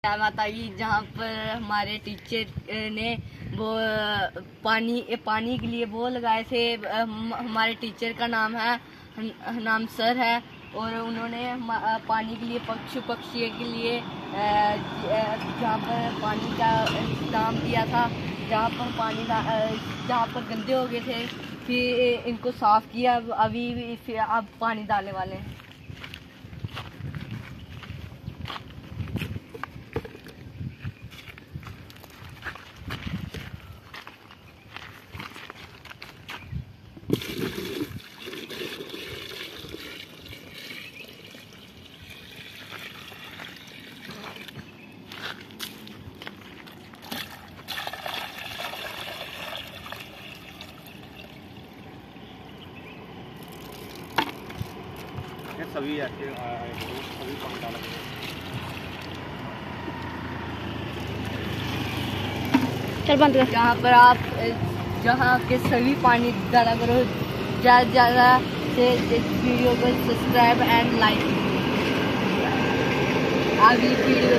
माता की, जहाँ पर हमारे टीचर ने वो पानी के लिए वो लगाए थे। हमारे टीचर का नाम सर है, और उन्होंने पानी के लिए पक्षी के लिए जहाँ पर पानी का इंतजाम किया था, जहाँ पर गंदे हो गए थे, फिर इनको साफ किया। अभी फिर अब पानी डालने वाले हैं। सभी ऐसे सभी पानी डाला चल बंद कर। जहाँ के सभी पानी डाला करो। ज़्यादा से इस वीडियो को सब्सक्राइब एंड लाइक। अभी वीडियो